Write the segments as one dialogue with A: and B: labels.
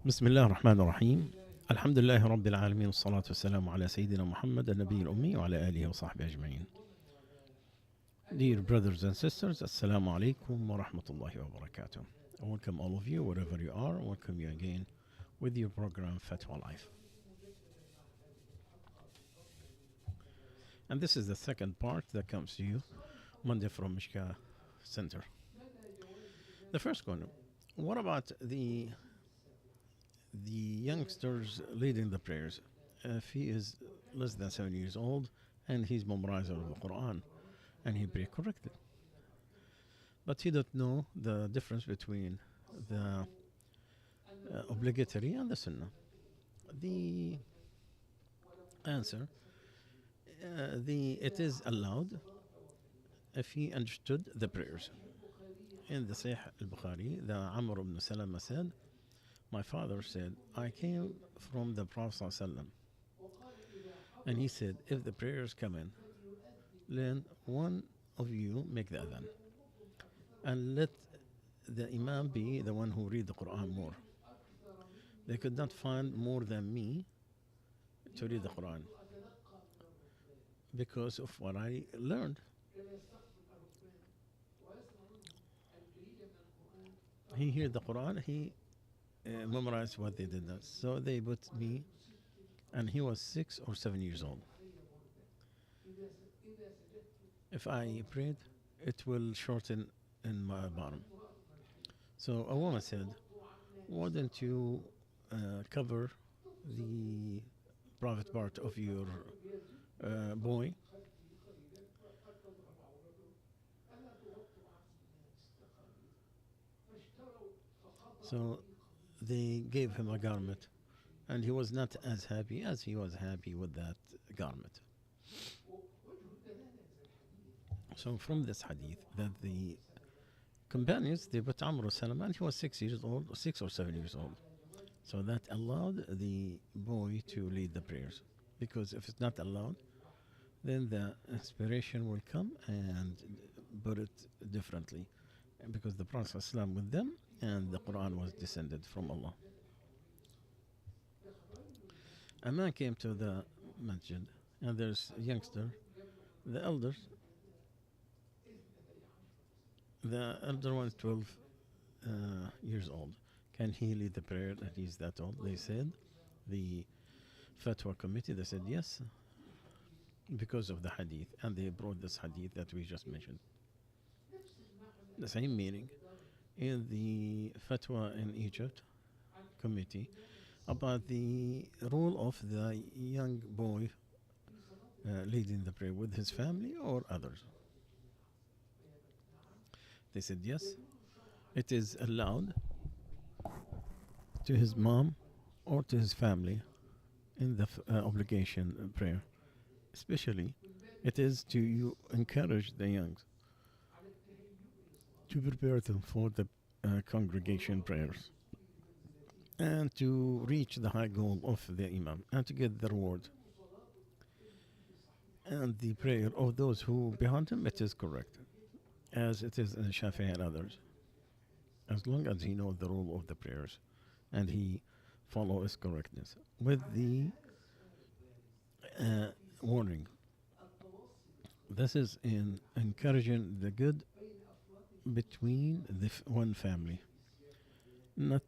A: بسم الله الرحمن الرحيم. الحمد لله رب العالمين والصلاة والسلام على سيدنا محمد النبي الأمي وعلى آله وصحبه أجمعين. Dear brothers and sisters, Assalamu alaikum wa rahmatullahi wa barakatuh. Welcome all of you, wherever you are. Welcome you again with your program Fatwa Life. And this is the second part that comes to you Monday from Mishka Center. The first one, what about the youngsters leading the prayers? If he is less than 7 years old and he's memorizer of the Quran and he pray correctly, but he don't know the difference between the obligatory and the sunnah. The answer, it is allowed if he understood the prayers. In the Sahih al-Bukhari, the Amr ibn Salama said, my father said, I came from the Prophet ﷺ, and he said, if the prayers come in, then one of you make the adhan, and let the imam be the one who read the Quran more. They could not find more than me to read the Quran because of what I learned. He heard the Quran, he memorized what they did not. So they put me, and he was 6 or 7 years old. If I prayed, it will shorten in my bottom. So a woman said, why don't you cover the private part of your boy? So they gave him a garment, and he was not as happy as he was happy with that garment. So from this hadith, that the companions, they put Amr Salam, and he was 6 years old, 6 or 7 years old. So that allowed the boy to lead the prayers. Because if it's not allowed, then the inspiration will come and put it differently. Because the Prophet ﷺ with them, and the Quran was descended from Allah. A man came to the masjid, and there's a youngster, the elder one is 12 years old. Can he lead the prayer that he's that old? They said, the Fatwa committee, they said yes, because of the hadith, and they brought this hadith that we just mentioned. The same meaning in the Fatwa in Egypt committee about the role of the young boy leading the prayer with his family or others. They said yes, it is allowed to his mom or to his family in the obligation prayer. Especially, it is to encourage the young to prepare them for the congregation prayers and to reach the high goal of the imam and to get the reward. And the prayer of those who behind him, it is correct, as it is in Shafi'i and others, as long as he knows the rule of the prayers and he follows correctness. With the warning, this is in encouraging the good between the one family, not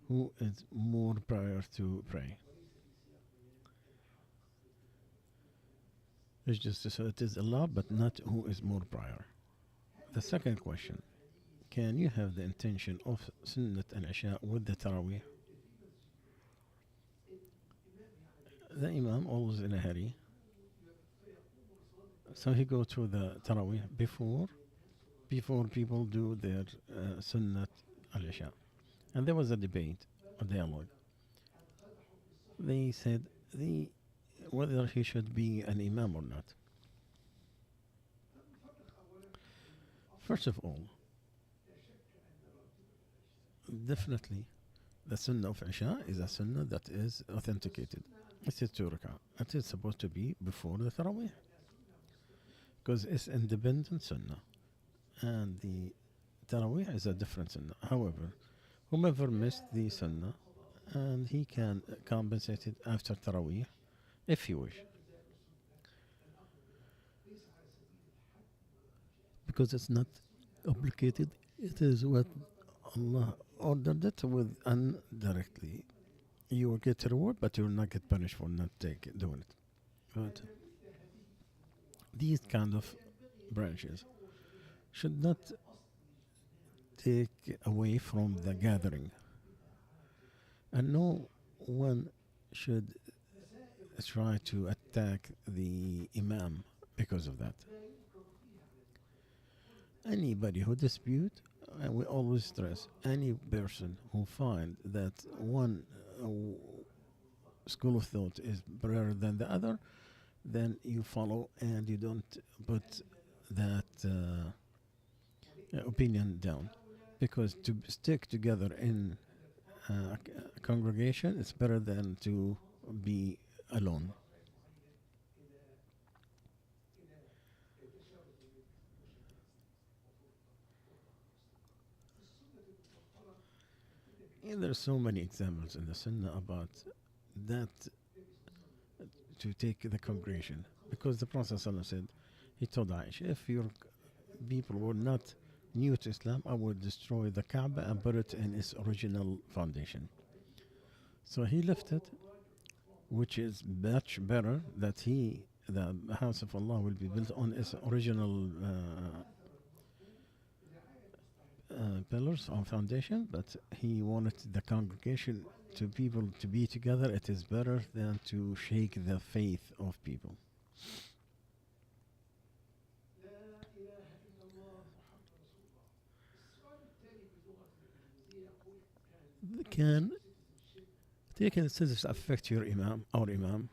A: who is more prior to pray. It's just so it is allowed, but not who is more prior. The second question, can you have the intention of Sunnat al-Isha with the Taraweeh? The Imam always in a hurry, so he goes to the Taraweeh before people do their Sunnat al-Isha. And there was a debate, a dialogue. They said whether he should be an Imam or not. First of all, definitely the Sunnah of Isha is a Sunnah that is authenticated. It is 2 rak'ah. It is supposed to be before the Taraweeh, because it's independent Sunnah, and the Taraweeh is a different Sunnah. However, Whomever missed the Sunnah, and he can compensate it after Taraweeh if he wish, because it's not complicated. It is what Allah ordered it with indirectly. You will get a reward, but you will not get punished for not doing it. But these kind of branches should not take away from the gathering, and no one should try to attack the Imam because of that. Anybody who dispute, and we always stress, any person who find that one school of thought is better than the other, then you follow and you don't put that opinion down. Because to stick together in a congregation is better than to be alone. And there are so many examples in the Sunnah about that to take the congregation. Because the Prophet ﷺ said, he told Aisha, if your people were not new to Islam, I would destroy the Kaaba and put it in its original foundation. So he left it, which is much better that the house of Allah will be built on its original pillars or foundation, but he wanted the congregation to people to be together. It is better than to shake the faith of people. Can taking citizenship affect your imam, our imam?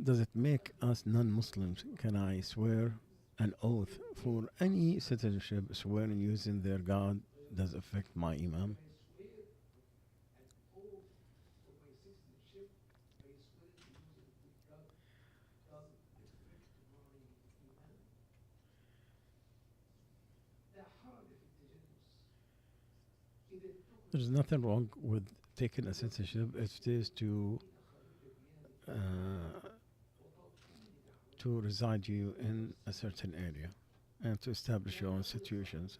A: Does it make us non-Muslims? Can I swear an oath for any citizenship swearing using their God does affect my imam? There's nothing wrong with taking a citizenship if it is uh, to reside you in a certain area and to establish your own institutions,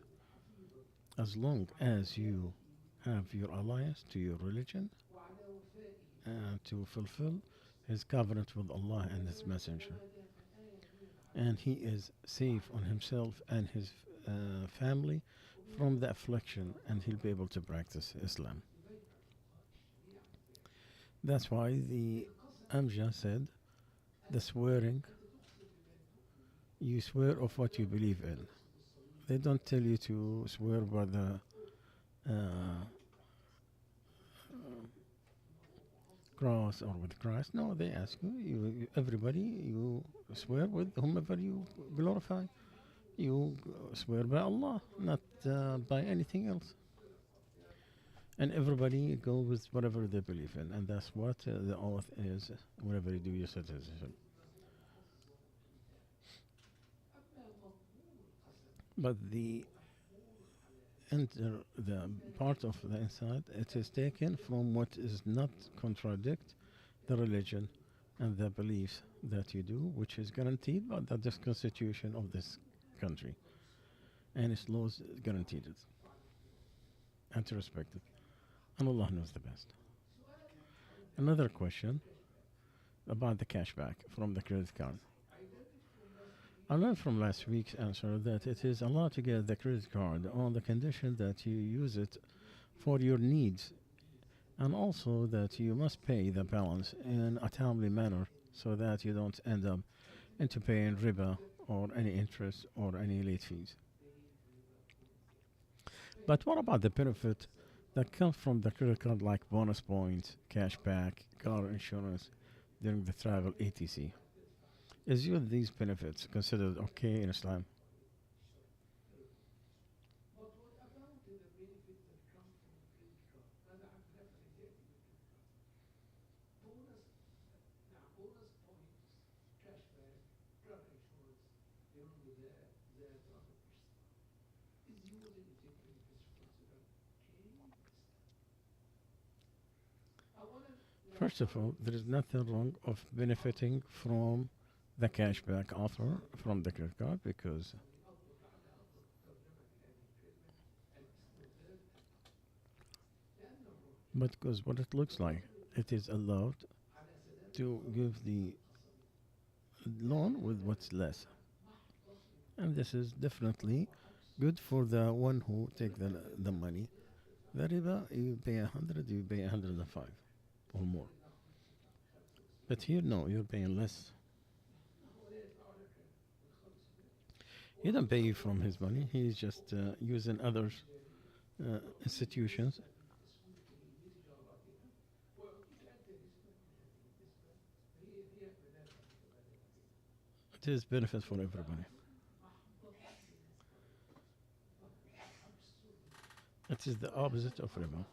A: as long as you have your alliance to your religion and to fulfill his covenant with Allah and his messenger, and he is safe on himself and his family from the affliction, and he'll be able to practice Islam. That's why the Amja said, the swearing, you swear of what you believe in. They don't tell you to swear by the cross or with Christ. No, they ask you, everybody, you swear with whomever you glorify. You swear by Allah, not by anything else. And everybody go with whatever they believe in, and that's what the oath is whenever you do your citizenship. But the part of the inside, it is taken from what is not contradict the religion and the beliefs that you do, which is guaranteed by the constitution of this country, and its laws guaranteed it, and to respect it. And Allah knows the best. Another question about the cashback from the credit card. I learned from last week's answer that it is allowed to get the credit card on the condition that you use it for your needs, and also that you must pay the balance in a timely manner so that you don't end up into paying riba or any interest or any late fees. But what about the benefit that comes from the credit card, like bonus points, cashback, car insurance during the travel, etc.? Is you these benefits considered okay in Islam? First of all, there is nothing wrong of benefiting from the cashback offer from the credit card because because what it looks like, it is allowed to give the loan with what's less, and this is definitely good for the one who take the money. The riba, you pay 100, you pay 105 or more. But here, no, you're paying less. He don't pay from his money. He's just using others institutions. It is benefit for everybody. It is the opposite of riba.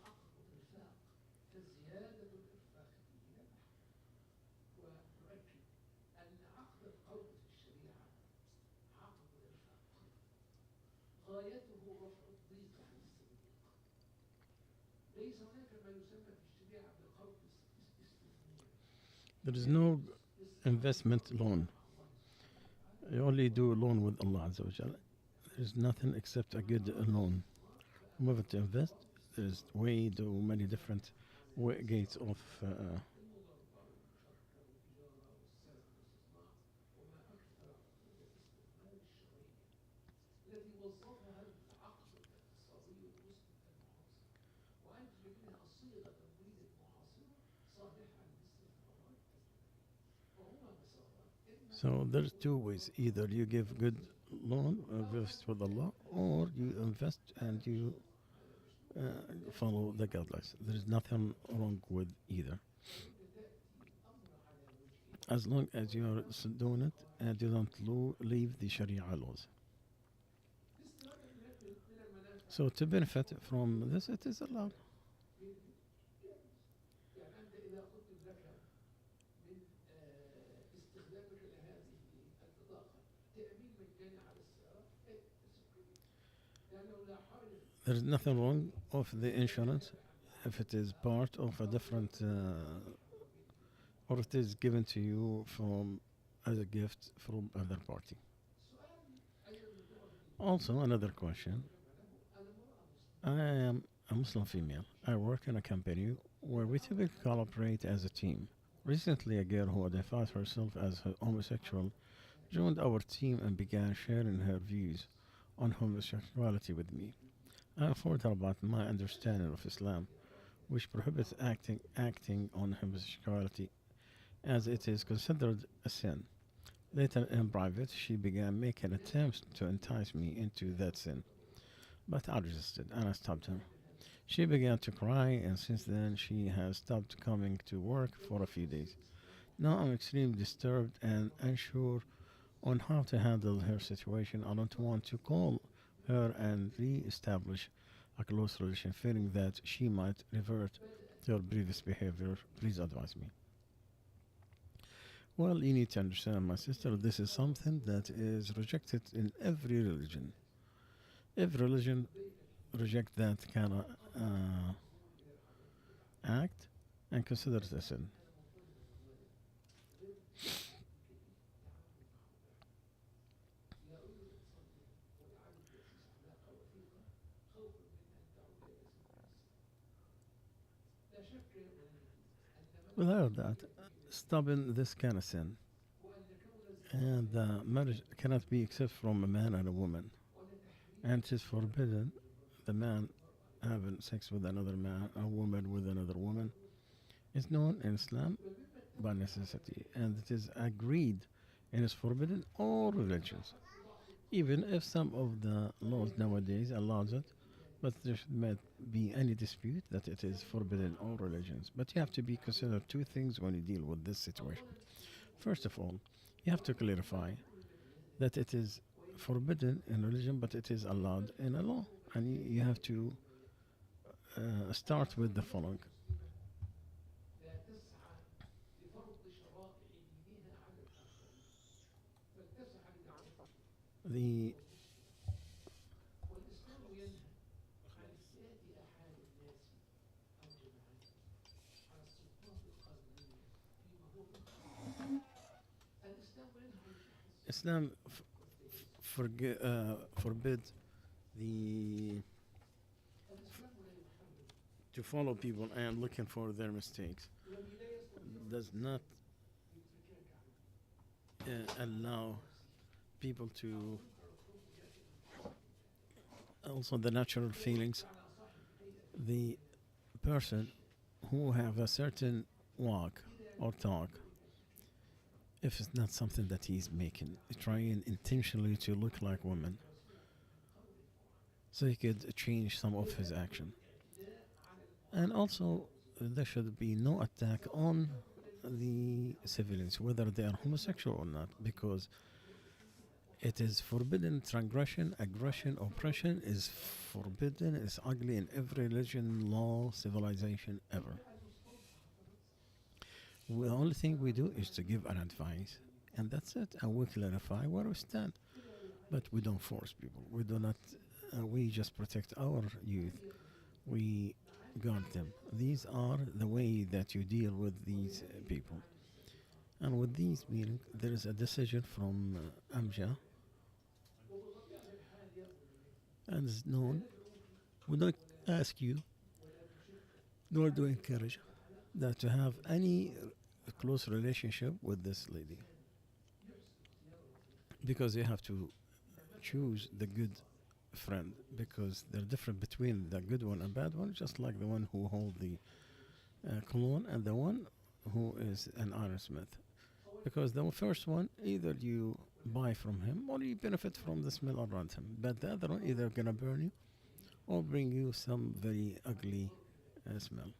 A: There is no investment loan. You only do a loan with Allah Azza wa Jal. There is nothing except a good loan. Whoever to invest, there's way too many different gates of. So there's two ways. Either you give good loan, invest with Allah, or you invest and you follow the guidelines. There is nothing wrong with either, as long as you are doing it and you don't leave the Sharia laws. So to benefit from this, it is allowed. There is nothing wrong of the insurance if it is part of a different, or it is given to you from as a gift from other party. Also, another question. I am a Muslim female. I work in a company where we typically collaborate as a team. Recently, a girl who identifies herself as homosexual joined our team and began sharing her views on homosexuality with me. I informed her about my understanding of Islam, which prohibits acting on homosexuality as it is considered a sin. Later, in private, she began making attempts to entice me into that sin, but I resisted and I stopped her. She began to cry, and since then, she has stopped coming to work for a few days. Now I'm extremely disturbed and unsure on how to handle her situation. I don't want to call her and re-establish a close relation, fearing that she might revert to her previous behavior. Please advise me. Well, you need to understand, my sister, this is something that is rejected in every religion. Every religion reject that kind of act and consider it a sin. Without that, stopping this kind of sin, and marriage cannot be except from a man and a woman, and it is forbidden the man having sex with another man, a woman with another woman. Is known in Islam by necessity, and it is agreed and is forbidden all religions. Even if some of the laws nowadays allows it, but there should not be any dispute that it is forbidden all religions. But you have to be consider two things when you deal with this situation. First of all, you have to clarify that it is forbidden in religion, but it is allowed in a law, and you have to start with the following: the Islam forbid the to follow people and looking for their mistakes. Does not allow people to also the natural feelings. The person who have a certain walk or talk, if it's not something that he's making, trying intentionally to look like women, so he could change some of his action. And also, there should be no attack on the civilians, whether they are homosexual or not, because it is forbidden. Transgression, aggression, oppression is forbidden. It's ugly in every religion, law, civilization ever. The only thing we do is to give an advice, and that's it. And we clarify where we stand, but we don't force people. We do not. We just protect our youth. We guard them. These are the way that you deal with these people. And with these meaning, there is a decision from Amja, and it's known. We don't ask you, nor do encourage that to have any close relationship with this lady, because you have to choose the good friend, because they're different between the good one and bad one, just like the one who hold the cologne and the one who is an ironsmith. Because the first one, either you buy from him or you benefit from the smell around him, but the other one either gonna burn you or bring you some very ugly smell.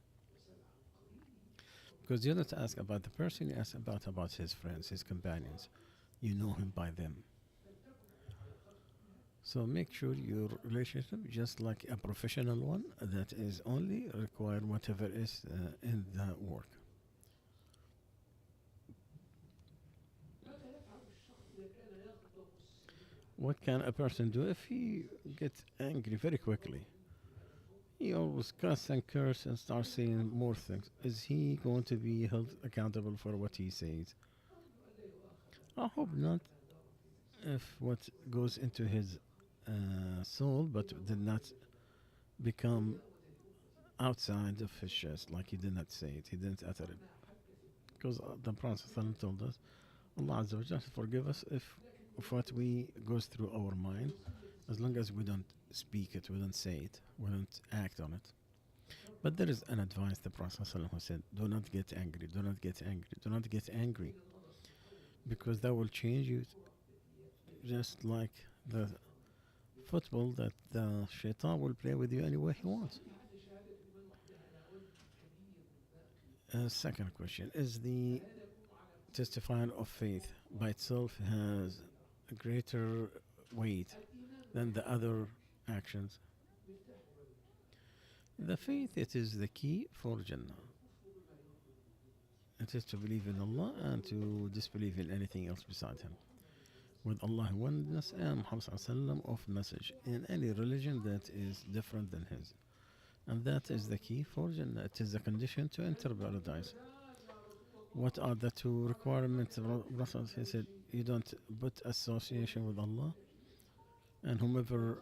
A: Because you don't ask about the person, you ask about his friends, his companions. You know him by them. So make sure your relationship just like a professional one that is only require whatever is in the work. What can a person do if he gets angry very quickly? He always cuss and curse and starts saying more things. Is he going to be held accountable for what he says? I hope not. If what goes into his soul but did not become outside of his chest, like he did not say it, he didn't utter it. Because the Prophet ﷺ told us, Allah Azza wa Jalla forgive us if of what we goes through our mind, as long as we don't speak it, we don't say it, we don't act on it. But there is an advice the Prophet ﷺ who said, do not get angry, do not get angry, do not get angry, because that will change you, just like the football that the shaitan will play with you any way he wants. Second question, is the testifying of faith by itself has a greater weight than the other actions? The faith, it is the key for Jannah. It is to believe in Allah and to disbelieve in anything else beside Him. With Allah oneness and Muhammad sallallahu of message in any religion that is different than his. And that is the key for Jannah. It is the condition to enter paradise. What are the two requirements? Rasul, he said, you don't put association with Allah, and whomever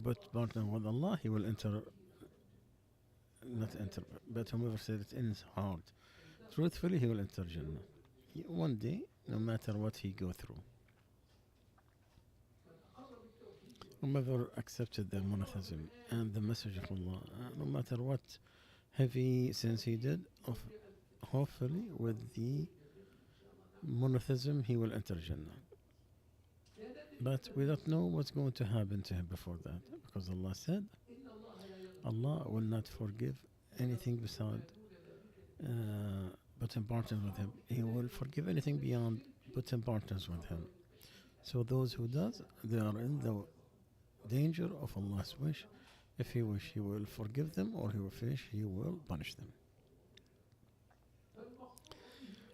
A: put partner with Allah, he will enter, not enter, but whomever said it in his heart, truthfully, he will enter Jannah. One day, no matter what he go through. Whomever accepted the monotheism and the message of Allah, no matter what heavy sins he did, hopefully with the monotheism he will enter Jannah. But we don't know what's going to happen to him before that, because Allah said, Allah will not forgive anything beside putting partners with Him. He will forgive anything beyond putting partners with Him. So those who does, they are in the danger of Allah's wish. If He wish, He will forgive them, or He will wish, He will punish them.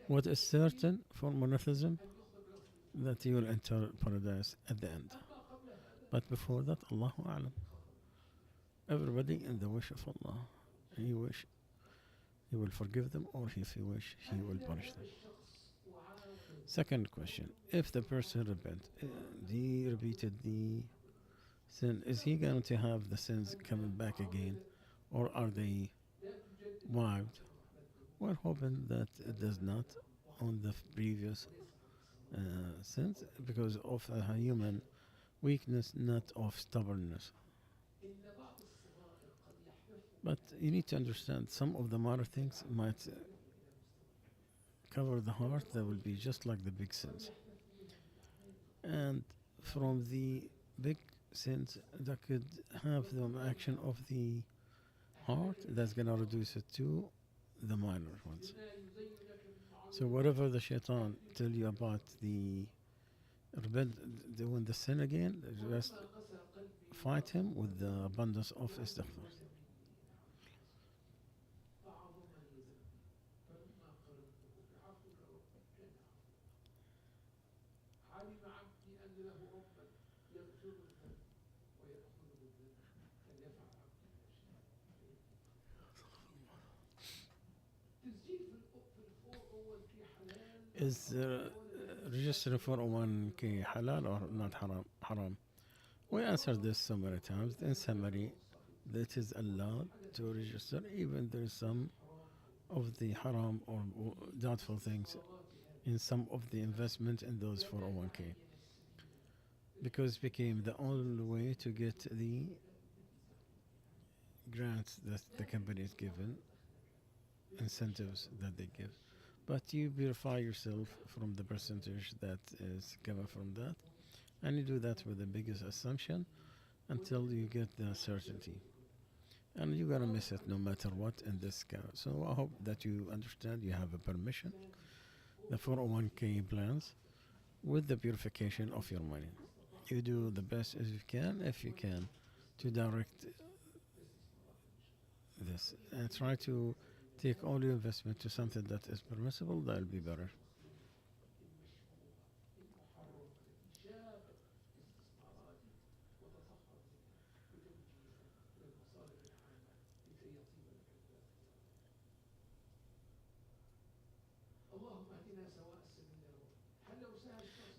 A: What is certain for monotheism? That He will enter paradise at the end. But before that, Allahu A'lam. Everybody in the wish of Allah. He wish, He will forgive them, or if He wish, He will punish them. Second question: if the person he repeated the sin, is he going to have the sins coming back again, or are they wiped? We're hoping that it does not on the previous sins because of a human weakness, not of stubbornness. But you need to understand some of the minor things might cover the heart that will be just like the big sins. And from the big sins that could have the action of the heart, that's gonna reduce it to the minor ones. So whatever the shaitan tell you about the doing the sin again, just fight him with the abundance of istighfar. Is registering 401k halal or not haram? Haram. We answered this so many times. In summary, that is allowed to register, even there is some of the haram or doubtful things in some of the investment in those 401k because it became the only way to get the grants that the company is given, incentives that they give. But you purify yourself from the percentage that is coming from that, and you do that with the biggest assumption until you get the certainty. And you're gonna miss it no matter what in this case. So I hope that you understand you have a permission, the 401k plans, with the purification of your money. You do the best as you can, if you can, to direct this and try to take all your investment to something that is permissible. That'll be better.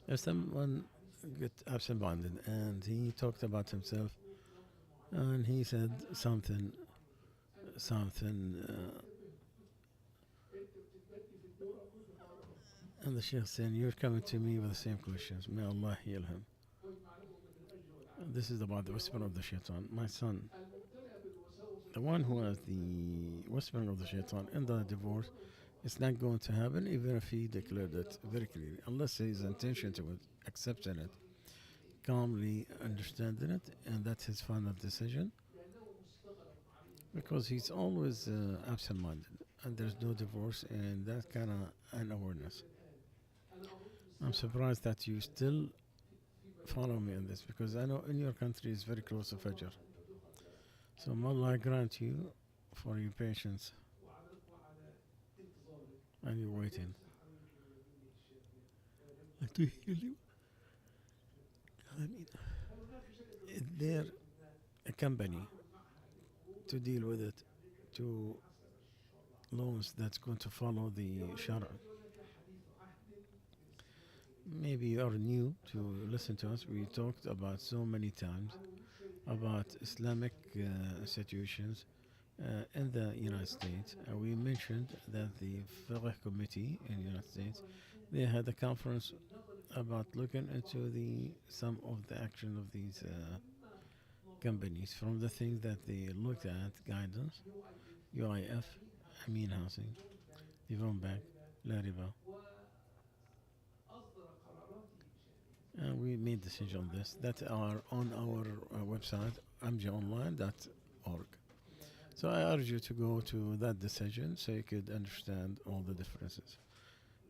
A: If someone get absent-minded and he talked about himself and he said something, and the Sheikh said, "You're coming to me with the same questions. May Allah heal him." This is about the whisper of the shaitan. My son, the one who has the whispering of the shaitan in the divorce, it's not going to happen even if he declared it very clearly, unless his intention to it, accepting it, calmly understanding it, and that's his final decision. Because he's always absent-minded, and there's no divorce, and that kind of an awareness. I'm surprised that you still follow me on this because I know in your country is very close to Fajr. So may Allah grant you for your patience and you're waiting. To heal you. I mean, is there a company to deal with it, to loans that's going to follow the Shara? Maybe you are new to listen to us. We talked about so many times about Islamic institutions in the United States. We mentioned that the Fiqh Committee in the United States, they had a conference about looking into the some of the action of these companies. From the things that they looked at, guidance, UIF, Amin Housing, Devon Bank, Lariba, and we made decision on this that are on our website amjaonline.org. So I urge you to go to that decision so you could understand all the differences.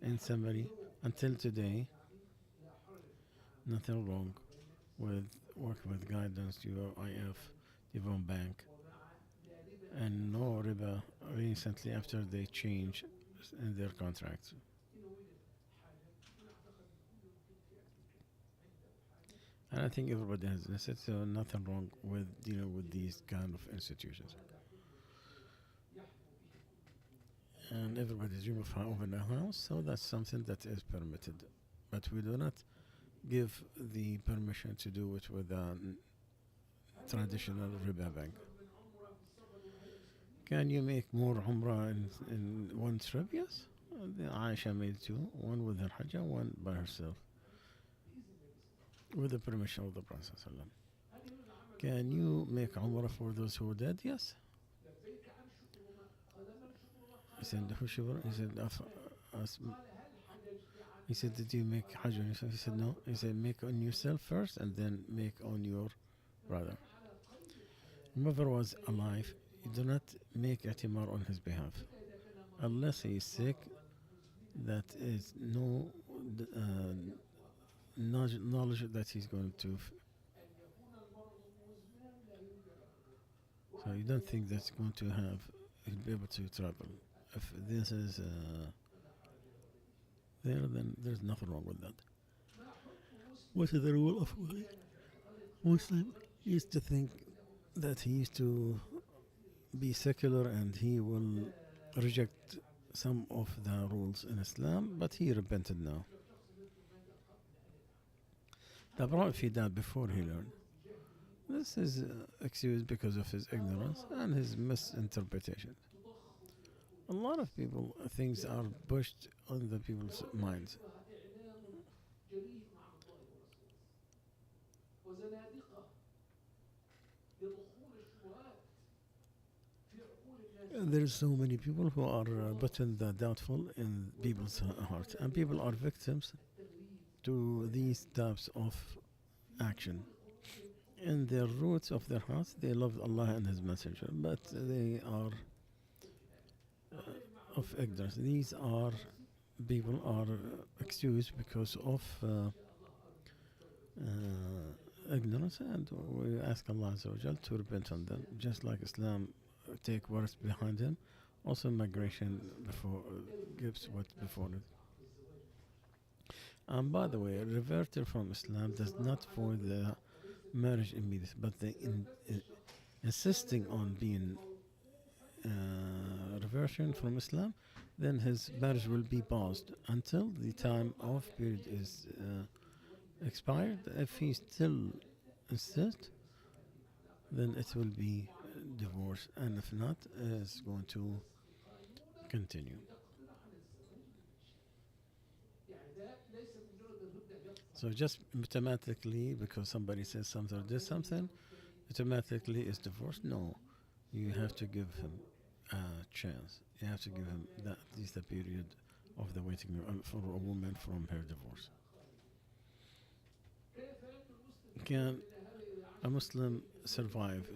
A: In summary, until today, nothing wrong with working with guidance, UIF, Devon Bank, and no riba recently after they changed in their contracts. And I think everybody has listened, so nothing wrong with dealing with these kind of institutions. and everybody's remove over the house, so that's something that is permitted. But we do not give the permission to do it with a traditional riba bank. Can you make more Umrah in one trip? Yes. Aisha made two, one with her Hajjah, one by herself, with the permission of the Prophet. Can you make Umrah for those who are dead? Yes. He said, who shiver? He said, he said, did you make Hajj on yourself? He said, no. He said, make on yourself first and then make on your brother. Whoever was alive, you do not make I'timar on his behalf. Unless he is sick, that is no knowledge that he's going to. So you don't think that's going to have, he'll be able to travel. If this is there, then there's nothing wrong with that. What is the rule of Muslim? He used to think that he used to be secular and he will reject some of the rules in Islam, but he repented now. The problem if he died before he learned. This is excused because of his ignorance and his misinterpretation. A lot of people, things are pushed on the people's minds. There's so many people who are putting the doubtful in people's heart, and people are victims to these types of action. In their roots of their hearts, they love Allah and His Messenger, but they are of ignorance. These are people are excused because of ignorance, and we ask Allah Azza wa Jal to repent on them, just like Islam take what is behind him. Also, migration before gives what before it. And by the way, reverting from Islam does not void the marriage immediately, but the insisting on being reversion from Islam, then his marriage will be paused until the time of period is expired. If he still insists, then it will be divorce, and if not, it's going to continue. So just automatically, because somebody says something or did something, automatically is divorce? No. You have to give him a chance. You have to give him at least a period of the waiting for a woman from her divorce. Can a Muslim survive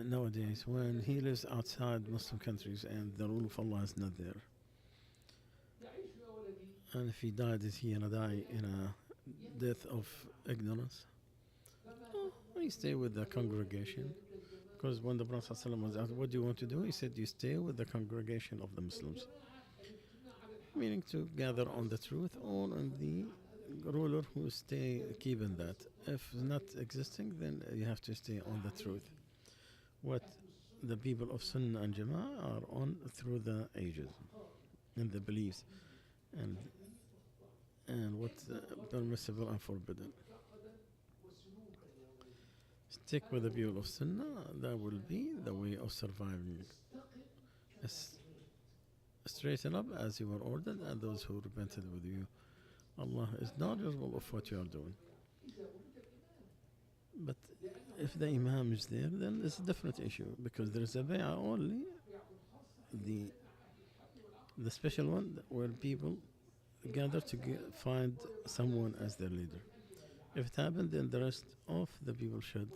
A: nowadays when he lives outside Muslim countries and the rule of Allah is not there? And if he died, is he gonna die in a death of ignorance? Oh, he stay with the congregation. Because when the Prophet ﷺ was asked, what do you want to do? He said, you stay with the congregation of the Muslims. Meaning to gather on the truth or on the ruler who stay keeping that. If not existing, then you have to stay on the truth. What the people of Sunnah and Jama'ah are on through the ages and the beliefs and what's permissible and forbidden. Stick with the view of Sunnah, that will be the way of surviving. Straighten up as you were ordered, and those who repented with you. Allah is knowledgeable of what you are doing. But if the Imam is there, then it's a different issue, because there is a bay'ah only, the special one where people gather to find someone as their leader. If it happened, then the rest of the people should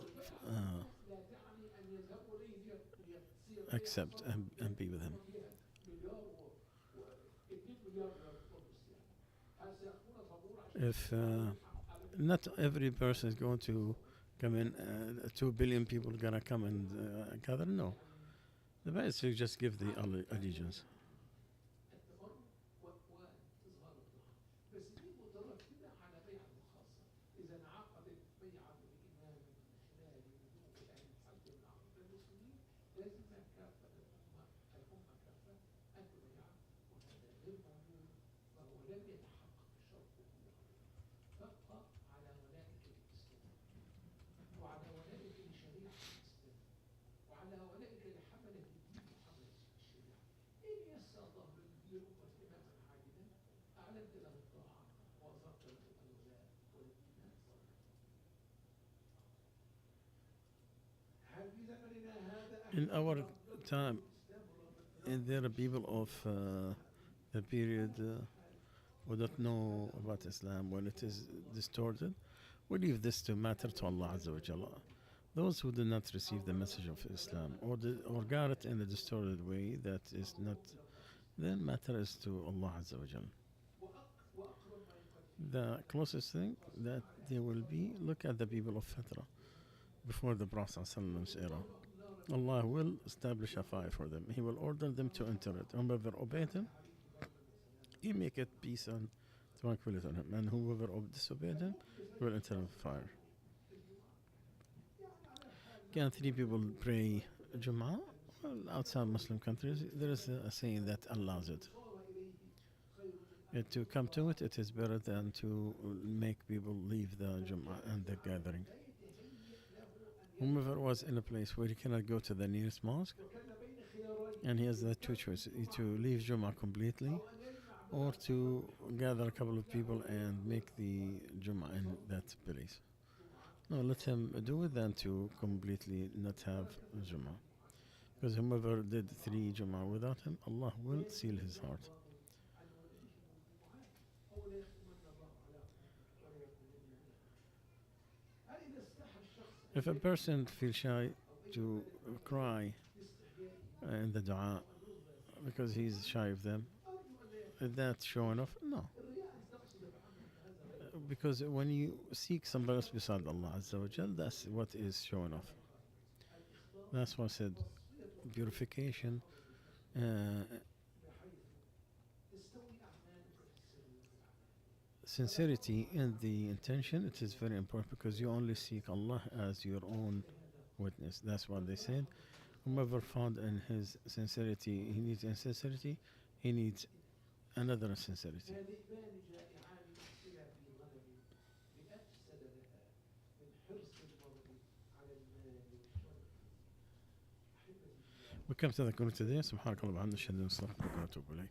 A: accept and be with him. If not every person is going to come in, 2 billion people gonna come and gather, no. The best is just give the allegiance. In our time, there are people of the period who don't know about Islam when it is distorted. We leave this to matter to Allah Azza wa Jalla. Those who did not receive the message of Islam or got it in a distorted way that is not, then matter is to Allah Azza wa Jalla. The closest thing that there will be, look at the people of Fatra before the Prophet ﷺ's era. Allah will establish a fire for them. He will order them to enter it. Whoever obeyed him, He make it peace and tranquility on him. And whoever disobeyed him will enter the fire. Can 3 people pray Jum'ah? Well, outside Muslim countries, there is a saying that allows it. To come to it, it is better than to make people leave the Jum'ah and the gathering. Whomever was in a place where he cannot go to the nearest mosque, and he has the 2 choices, to leave Jum'ah completely or to gather a couple of people and make the Jum'ah in that place. No, let him do it than to completely not have Jum'ah. Because whomever did 3 Jum'ah without him, Allah will seal his heart. If a person feels shy to cry in the dua because he's shy of them, is that showing off? No. Because when you seek somebody else beside Allah Azza wa Jal, that's what is showing off. That's why I said purification, sincerity in the intention, it is very important because you only seek Allah as your own witness. That's what they said. Whomever found in his sincerity, he needs insincerity, he needs another sincerity. We come to the conclusion today. سبحانك اللهم وبحمدك أشهد أن لا إله إلا أنت أستغفرك وأتوب إليك.